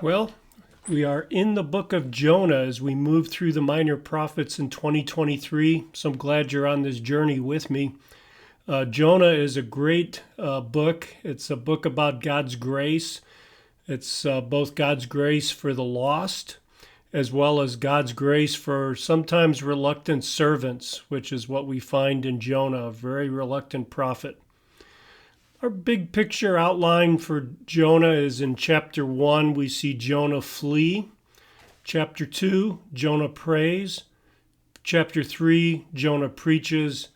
Well, we are in the book of Jonah as we move through the minor prophets in 2023. So I'm glad you're on this journey with me. Jonah is a great book. It's a book about God's grace. It's both God's grace for the lost as well as God's grace for sometimes reluctant servants, which is what we find in Jonah, a very reluctant prophet. Our big picture outline for Jonah is in chapter 1, we see Jonah flee. Chapter 2, Jonah prays. Chapter 3, Jonah preaches.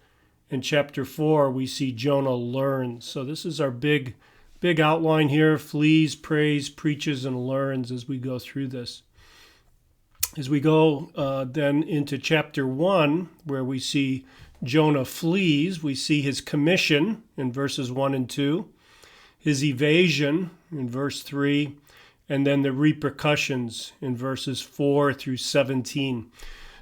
In chapter 4, we see Jonah learns. So this is our big outline here: flees, prays, preaches, and learns as we go through this. As we go then into chapter 1, where we see Jonah flees, we see his commission in verses 1 and 2, his evasion in verse 3, and then the repercussions in verses 4 through 17.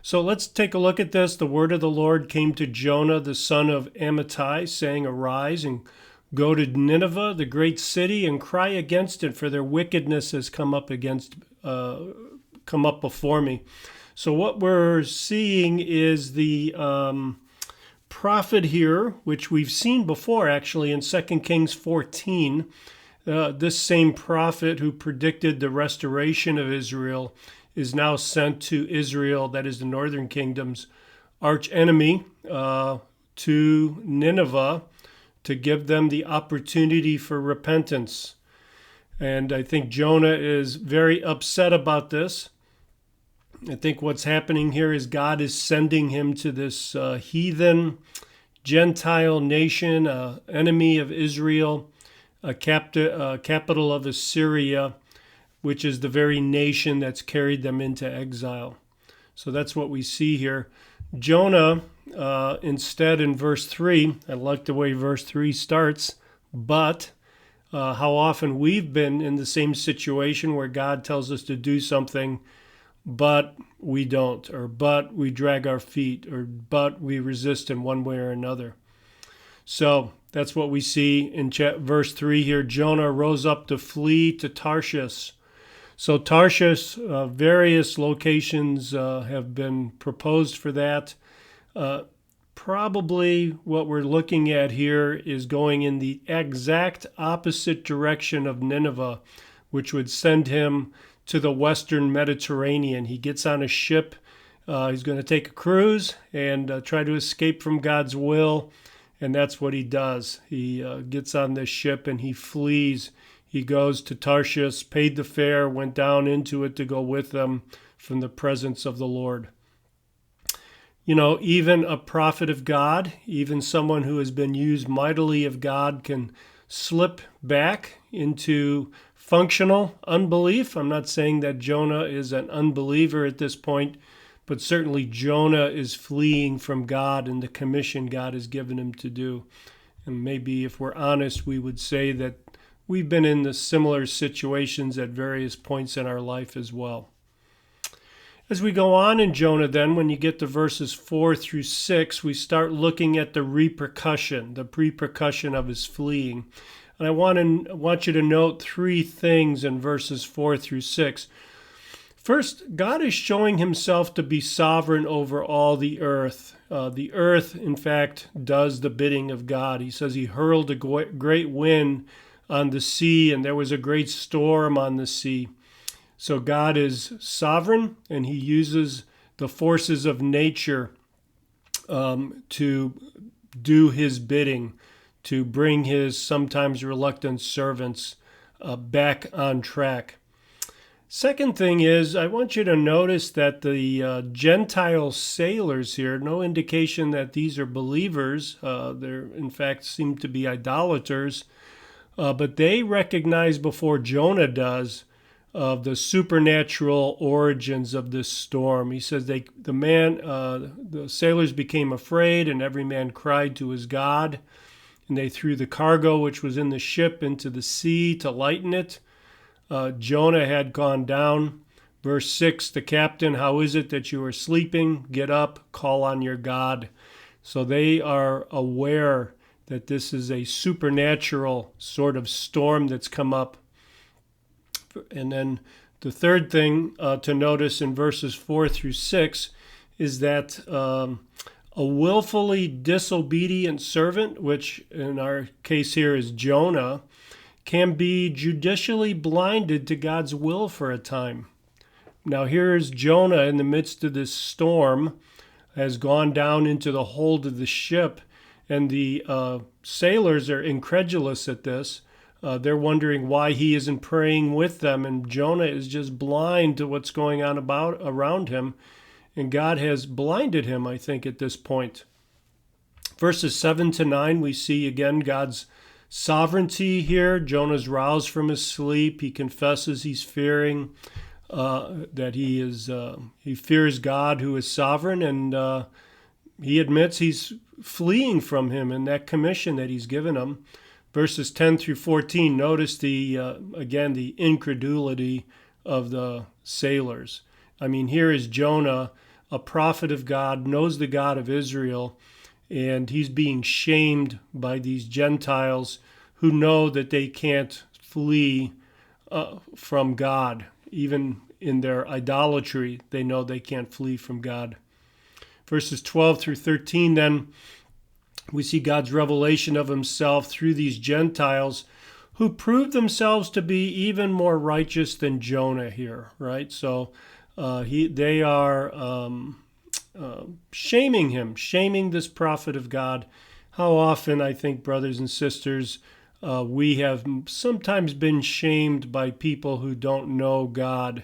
So let's take a look at this. The word of the Lord came to Jonah, the son of Amittai, saying, "Arise and go to Nineveh, the great city, and cry against it, for their wickedness has come up before me." So what we're seeing is the prophet here, which we've seen before actually in 2 Kings 14. This same prophet who predicted the restoration of Israel is now sent to Israel, that is the northern kingdom's archenemy, to Nineveh to give them the opportunity for repentance. And I think Jonah is very upset about this. I think what's happening here is God is sending him to this heathen Gentile nation, enemy of Israel, a capital of Assyria, which is the very nation that's carried them into exile. So that's what we see here. Jonah, instead in verse 3, I like the way verse 3 starts, but how often we've been in the same situation where God tells us to do something, but we don't, or but we drag our feet, or but we resist in one way or another. So that's what we see in verse 3 here. Jonah rose up to flee to Tarshish. So Tarshish, various locations have been proposed for that. Probably what we're looking at here is going in the exact opposite direction of Nineveh, which would send him to the western Mediterranean. He gets on a ship. He's going to take a cruise and try to escape from God's will. And that's what he does. He gets on this ship and he flees. He goes to Tarshish, paid the fare, went down into it to go with them from the presence of the Lord. You know, even a prophet of God, even someone who has been used mightily of God, can slip back into functional unbelief. I'm not saying that Jonah is an unbeliever at this point, but certainly Jonah is fleeing from God and the commission God has given him to do. And maybe if we're honest, we would say that we've been in the similar situations at various points in our life as well. As we go on in Jonah then, when you get to verses 4 through 6, we start looking at the repercussion of his fleeing. And I want you to note three things in verses 4 through 6. First, God is showing himself to be sovereign over all the earth. The earth, in fact, does the bidding of God. He says he hurled a great wind on the sea, and there was a great storm on the sea. So God is sovereign, and he uses the forces of nature to do his bidding, to bring his sometimes reluctant servants back on track. Second thing is, I want you to notice that the Gentile sailors here, no indication that these are believers. They in fact seem to be idolaters, but they recognize before Jonah does of the supernatural origins of this storm. He says the sailors became afraid, and every man cried to his God. And they threw the cargo which was in the ship into the sea to lighten it. Jonah had gone down. Verse 6, the captain, "How is it that you are sleeping? Get up, call on your God." So they are aware that this is a supernatural sort of storm that's come up. And then The third thing to notice in verses 4 through 6 is that a willfully disobedient servant, which in our case here is Jonah, can be judicially blinded to God's will for a time. Now here's Jonah in the midst of this storm, has gone down into the hold of the ship, and the sailors are incredulous at this. They're wondering why he isn't praying with them, and Jonah is just blind to what's going on around him, and God has blinded him, I think, at this point. Verses 7 to 9, we see again God's sovereignty here. Jonah's roused from his sleep. He confesses he's fearing that he fears God who is sovereign, and he admits he's fleeing from him in that commission that he's given him. Verses 10 through 14, notice the incredulity of the sailors. I mean, here is Jonah, a prophet of God, knows the God of Israel, and he's being shamed by these Gentiles who know that they can't flee from God. Even in their idolatry, they know they can't flee from God. Verses 12 through 13, then, we see God's revelation of himself through these Gentiles who prove themselves to be even more righteous than Jonah here, right? So they are shaming him, shaming this prophet of God. How often, I think, brothers and sisters, we have sometimes been shamed by people who don't know God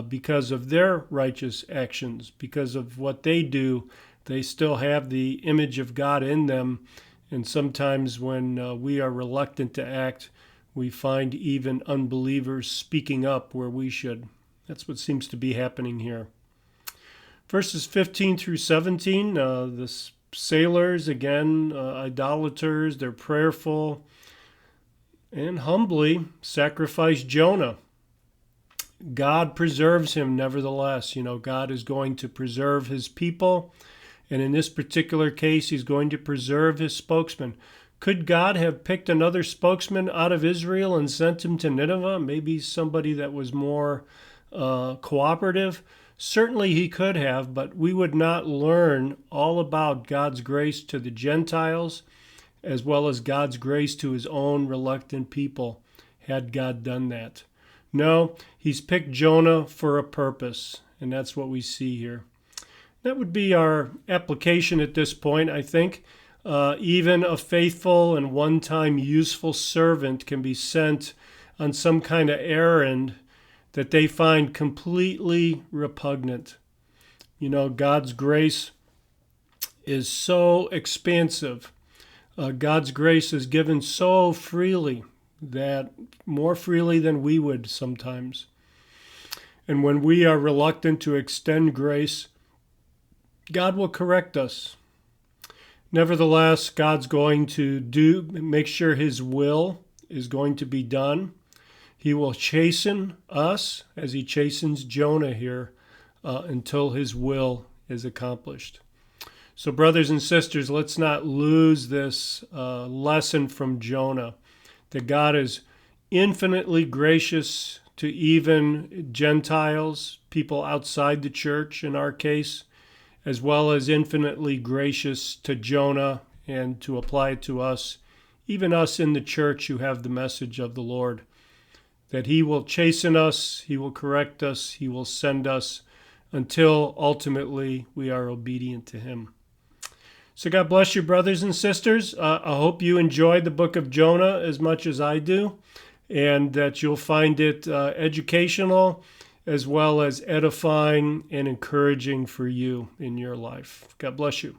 because of their righteous actions, because of what they do. They still have the image of God in them, and sometimes when we are reluctant to act, we find even unbelievers speaking up where we should. That's what seems to be happening here. Verses 15 through 17, the sailors, again, idolaters, they're prayerful and humbly sacrifice Jonah. God preserves him nevertheless. God is going to preserve his people. And in this particular case, he's going to preserve his spokesman. Could God have picked another spokesman out of Israel and sent him to Nineveh? Maybe somebody that was more cooperative? Certainly he could have, but we would not learn all about God's grace to the Gentiles as well as God's grace to his own reluctant people had God done that. No, he's picked Jonah for a purpose, and that's what we see here. That would be our application at this point, I think. Even a faithful and one-time useful servant can be sent on some kind of errand that they find completely repugnant. God's grace is so expansive. God's grace is given so freely, that more freely than we would sometimes. And when we are reluctant to extend grace, God will correct us. Nevertheless, God's going to make sure his will is going to be done. He will chasten us as he chastens Jonah here until his will is accomplished. So brothers and sisters, let's not lose this lesson from Jonah, that God is infinitely gracious to even Gentiles, people outside the church in our case, as well as infinitely gracious to Jonah, and to apply it to us, even us in the church who have the message of the Lord, that he will chasten us, he will correct us, he will send us until ultimately we are obedient to him. So God bless you, brothers and sisters. I hope you enjoyed the book of Jonah as much as I do, and that you'll find it educational as well as edifying and encouraging for you in your life. God bless you.